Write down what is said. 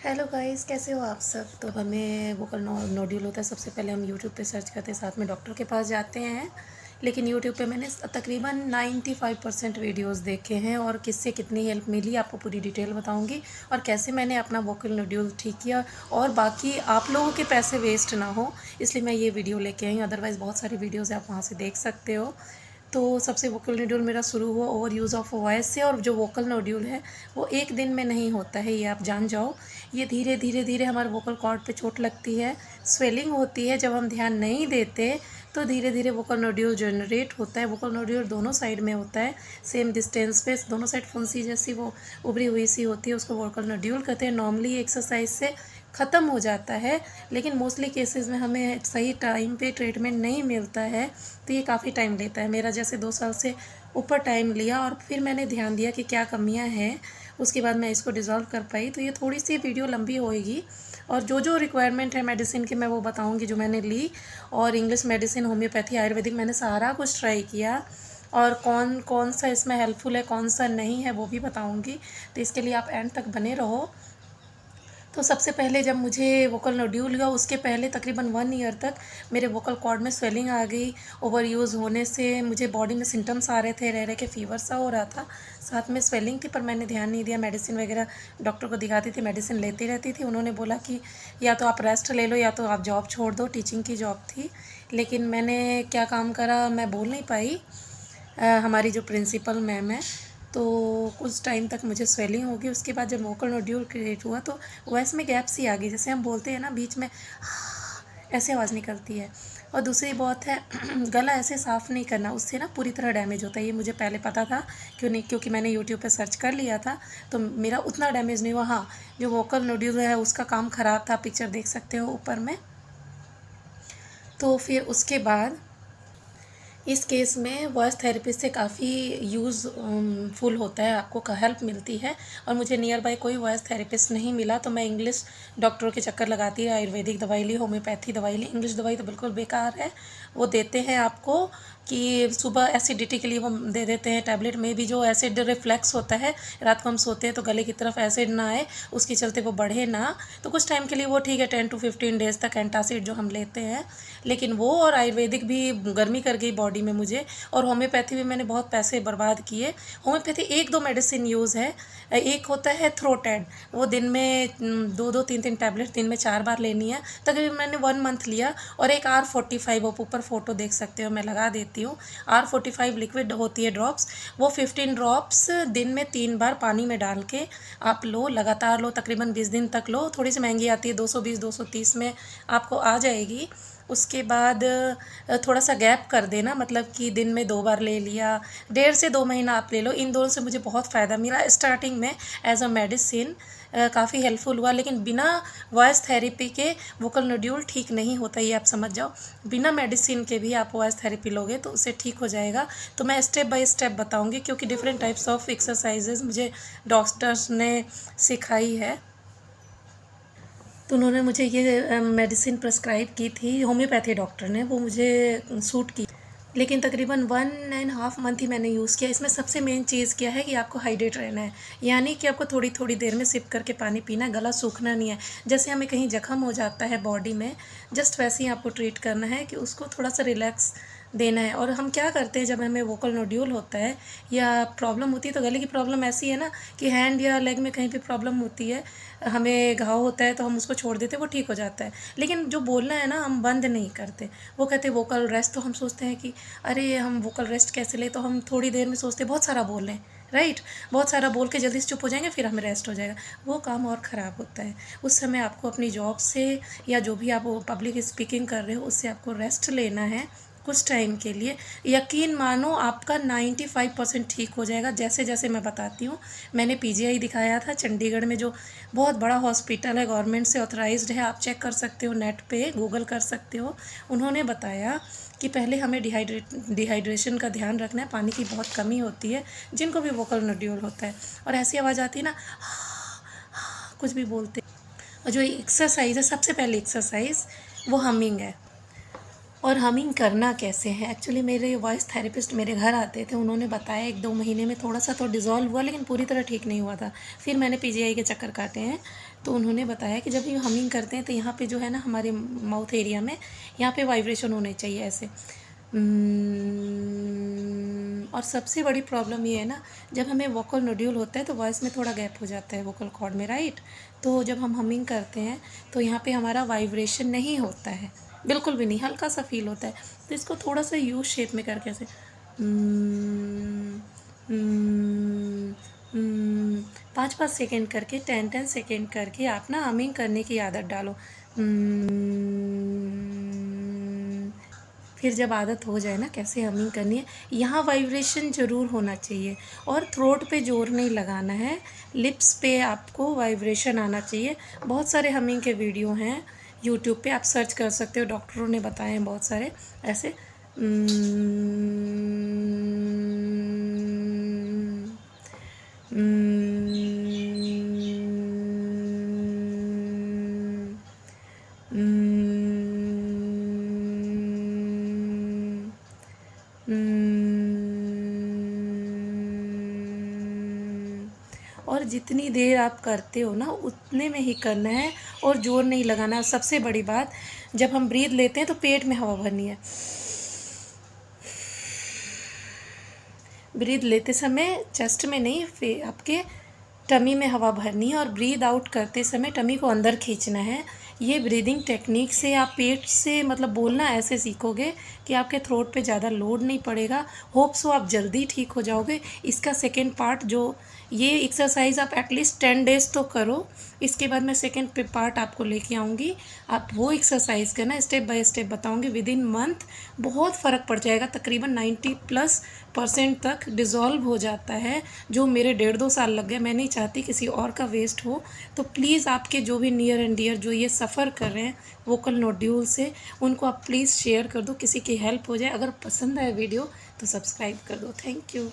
Hello guys, कैसे हो आप सब। तो हमें वोकल नोड्यूल होता है। सबसे पहले हम यूट्यूब पे सर्च करते हैं, साथ में डॉक्टर के पास जाते हैं। लेकिन यूट्यूब पे मैंने तकरीबन 95% वीडियोस देखे हैं और किससे कितनी हेल्प मिली आपको पूरी डिटेल बताऊंगी, और कैसे मैंने अपना वोकल नोड्यूल ठीक किया, और बाकी आप लोगों के पैसे वेस्ट ना हो इसलिए मैं ये वीडियो लेके आई। अदरवाइज़ बहुत सारी वीडियोज़ आप वहाँ से देख सकते हो। तो सबसे वोकल नोड्यूल मेरा शुरू हुआ ओवर यूज़ ऑफ वॉइस से, और जो वोकल नोड्यूल है वो एक दिन में नहीं होता है, ये आप जान जाओ। ये धीरे धीरे धीरे हमारे वोकल कॉर्ड पे चोट लगती है, स्वेलिंग होती है। जब हम ध्यान नहीं देते तो धीरे धीरे वोकल नोड्यूल जनरेट होता है। वोकल नोड्यूल दोनों साइड में होता है, सेम डिस्टेंस पे, दोनों साइड फुंसी जैसी वो उभरी हुई सी होती है, उसको वोकल नोड्यूल कहते हैं। नॉर्मली एक्सरसाइज से ख़त्म हो जाता है, लेकिन मोस्टली केसेस में हमें सही टाइम पे ट्रीटमेंट नहीं मिलता है, तो ये काफ़ी टाइम लेता है। मेरा जैसे 2 साल से ऊपर टाइम लिया, और फिर मैंने ध्यान दिया कि क्या कमियां हैं, उसके बाद मैं इसको डिज़ोल्व कर पाई। तो ये थोड़ी सी वीडियो लंबी होएगी, और जो जो रिक्वायरमेंट है मेडिसिन की मैं वो बताऊंगी जो मैंने ली। और इंग्लिश मेडिसिन, होम्योपैथी, आयुर्वेदिक, मैंने सारा कुछ ट्राई किया, और कौन कौन सा इसमें हेल्पफुल है कौन सा नहीं है वो भी बताऊंगी। तो इसके लिए आप एंड तक बने रहो। तो सबसे पहले जब मुझे वोकल नोड्यूल हुआ, उसके पहले तकरीबन 1 ईयर तक मेरे वोकल कॉर्ड में स्वेलिंग आ गई। ओवर यूज़ होने से मुझे बॉडी में सिम्टम्स आ रहे थे, रह रहे के फीवर सा हो रहा था, साथ में स्वेलिंग थी, पर मैंने ध्यान नहीं दिया। मेडिसिन वगैरह डॉक्टर को दिखाती थी, मेडिसिन लेती रहती थी। उन्होंने बोला कि या तो आप रेस्ट ले लो या तो आप जॉब छोड़ दो, टीचिंग की जॉब थी। लेकिन मैंने क्या काम करा, मैं बोल नहीं पाई। हमारी जो प्रिंसिपल मैम है, तो कुछ टाइम तक मुझे स्वेलिंग होगी। उसके बाद जब वोकल नोड्यूल क्रिएट हुआ तो वॉइस में गैप सी आ गई, जैसे हम बोलते हैं ना बीच में ऐसे आवाज़ निकलती है। और दूसरी बात है गला ऐसे साफ़ नहीं करना, उससे ना पूरी तरह डैमेज होता है। ये मुझे पहले पता था, क्यों नहीं, क्योंकि मैंने यूट्यूब पे सर्च कर लिया था, तो मेरा उतना डैमेज नहीं हुआ। हाँ, जो वोकल नोड्यूल है उसका काम ख़राब था, पिक्चर देख सकते हो ऊपर में। तो फिर उसके बाद इस केस में वॉइस थेरेपिस्ट से काफ़ी यूज़ फुल होता है, आपको हेल्प मिलती है। और मुझे नियर बाय कोई वॉइस थेरेपिस्ट नहीं मिला, तो मैं इंग्लिश डॉक्टरों के चक्कर लगाती है। आयुर्वेदिक दवाई ली, होम्योपैथी दवाई ली। इंग्लिश दवाई तो बिल्कुल बेकार है। वो देते हैं आपको कि सुबह एसिडिटी के लिए वो दे देते हैं टैबलेट में भी, जो एसिड रिफ्लेक्स होता है, रात को हम सोते हैं तो गले की तरफ एसिड ना आए, उसके चलते वो बढ़े ना। तो कुछ टाइम के लिए वो ठीक है, 10 to 15 डेज़ तक एंटासिड जो हम लेते हैं। लेकिन वो और आयुर्वेदिक भी गर्मी कर गई बॉडी में मुझे, और होम्योपैथी भी मैंने बहुत पैसे बर्बाद किए। होम्योपैथी 1-2 मेडिसिन यूज़ है। एक होता है थ्रोटेड, वो दिन में 2-2 3-3 टैबलेट दिन में 4 बार लेनी है। तकरीबन मैंने 1 मंथ लिया। और एक R45, आप ऊपर फोटो देख सकते हो, मैं लगा देती हूँ। R45 लिक्विड होती है, ड्रॉप्स। वो 15 ड्रॉप्स दिन में 3 बार पानी में डाल के आप लो, लगातार लो, तकरीबन 20 दिन तक लो। थोड़ी सी महंगी आती है, 220-230 में आपको आ जाएगी। उसके बाद थोड़ा सा गैप कर देना, मतलब कि दिन में 2 बार ले लिया, 1.5 से 2 महीना आप ले लो। इन दोनों से मुझे बहुत फ़ायदा मिला स्टार्टिंग में एज अ मेडिसिन, काफ़ी हेल्पफुल हुआ। लेकिन बिना वॉइस थेरेपी के वोकल नोड्यूल ठीक नहीं होता, ये आप समझ जाओ। बिना मेडिसिन के भी आप वॉइस थेरेपी लोगे तो उससे ठीक हो जाएगा। तो मैं स्टेप बाय स्टेप बताऊंगी, क्योंकि डिफरेंट टाइप्स ऑफ एक्सरसाइजेज मुझे डॉक्टर्स ने सिखाई है। तो उन्होंने मुझे ये मेडिसिन प्रिस्क्राइब की थी, होम्योपैथी डॉक्टर ने, वो मुझे सूट की। लेकिन तकरीबन 1.5 मंथ ही मैंने यूज़ किया। इसमें सबसे मेन चीज़ क्या है कि आपको हाइड्रेट रहना है, यानी कि आपको थोड़ी थोड़ी देर में सिप करके पानी पीना है, गला सूखना नहीं है। जैसे हमें कहीं जख्म हो जाता है बॉडी में, जस्ट वैसे ही आपको ट्रीट करना है कि उसको थोड़ा सा रिलैक्स देना है। और हम क्या करते हैं, जब हमें वोकल नोड्यूल होता है या प्रॉब्लम होती है, तो गले की प्रॉब्लम ऐसी है ना कि हैंड या लेग में कहीं भी प्रॉब्लम होती है, हमें घाव होता है तो हम उसको छोड़ देते हैं, वो ठीक हो जाता है। लेकिन जो बोलना है ना, हम बंद नहीं करते। वो कहते हैं वोकल रेस्ट, तो हम सोचते हैं कि अरे हम वोकल रेस्ट कैसे ले, तो हम थोड़ी देर में सोचते हैं बहुत सारा बोल लें, राइट, बहुत सारा बोल के जल्दी से चुप हो जाएंगे, फिर हमें रेस्ट हो जाएगा। वो काम और ख़राब होता है। उस समय आपको अपनी जॉब से या जो भी आप पब्लिक स्पीकिंग कर रहे हो उससे आपको रेस्ट लेना है कुछ टाइम के लिए। यकीन मानो आपका 95% ठीक हो जाएगा, जैसे जैसे मैं बताती हूँ। मैंने पीजीआई दिखाया था चंडीगढ़ में, जो बहुत बड़ा हॉस्पिटल है, गवर्नमेंट से ऑथराइज्ड है, आप चेक कर सकते हो, नेट पे गूगल कर सकते हो। उन्होंने बताया कि पहले हमें डिहाइड्रेशन का ध्यान रखना है, पानी की बहुत कमी होती है जिनको भी वोकल नोड्यूल होता है, और ऐसी आवाज़ आती है ना, कुछ भी बोलते। और जो एक्सरसाइज है, सबसे पहले एक्सरसाइज वो हमिंग है। और हमिंग करना कैसे है। एक्चुअली मेरे वॉइस थेरेपिस्ट मेरे घर आते थे, उन्होंने बताया 1-2 महीने में थोड़ा सा तो डिज़ोल्व हुआ, लेकिन पूरी तरह ठीक नहीं हुआ था। फिर मैंने पीजीआई के चक्कर काटे हैं, तो उन्होंने बताया कि जब ये हमिंग करते हैं तो यहाँ पे जो है ना हमारे माउथ एरिया में यहाँ पे वाइब्रेशन होने चाहिए ऐसे। और सबसे बड़ी प्रॉब्लम ये है ना, जब हमें वोकल नोड्यूल होता है तो वॉइस में थोड़ा गैप हो जाता है वोकल कॉर्ड में, राइट। तो जब हम हमिंग करते हैं तो यहाँ पे हमारा वाइब्रेशन नहीं होता है, बिल्कुल भी नहीं, हल्का सा फील होता है। तो इसको थोड़ा सा यू शेप में करके ऐसे 5-5 सेकेंड करके 10-10 सेकेंड करके आप ना हमिंग करने की आदत डालो। फिर जब आदत हो जाए ना कैसे हमिंग करनी है, यहाँ वाइब्रेशन ज़रूर होना चाहिए और थ्रोट पे जोर नहीं लगाना है, लिप्स पे आपको वाइब्रेशन आना चाहिए। बहुत सारे हमिंग के वीडियो हैं यूट्यूब पे, आप सर्च कर सकते हो, डॉक्टरों ने बताए हैं बहुत सारे ऐसे। और जितनी देर आप करते हो ना उतने में ही करना है और जोर नहीं लगाना है। सबसे बड़ी बात, जब हम ब्रीथ लेते हैं तो पेट में हवा भरनी है। ब्रीथ लेते समय चेस्ट में नहीं, आपके टमी में हवा भरनी है और ब्रीद आउट करते समय टमी को अंदर खींचना है। ये ब्रीदिंग टेक्निक से आप पेट से मतलब बोलना ऐसे सीखोगे कि आपके थ्रोट पे ज़्यादा लोड नहीं पड़ेगा। होप सो आप जल्दी ठीक हो जाओगे। इसका सेकेंड पार्ट जो ये एक्सरसाइज आप एटलीस्ट 10 डेज़ तो करो, इसके बाद मैं सेकेंड पार्ट आपको लेके आऊँगी। आप वो एक्सरसाइज करना, स्टेप बाय स्टेप बताऊँगी। विद इन मंथ बहुत फ़र्क पड़ जाएगा, तकरीबन 90+% तक डिज़ोल्व हो जाता है। जो मेरे 1.5-2 साल लग गए, मैं नहीं चाहती किसी और का वेस्ट हो। तो प्लीज़ आपके जो भी नियर एंड डियर जो ये सफ़र कर रहे हैं वोकल नोड्यूल से, उनको आप प्लीज़ शेयर कर दो, किसी की हेल्प हो जाए। अगर पसंद आए वीडियो तो सब्सक्राइब कर दो। Thank you.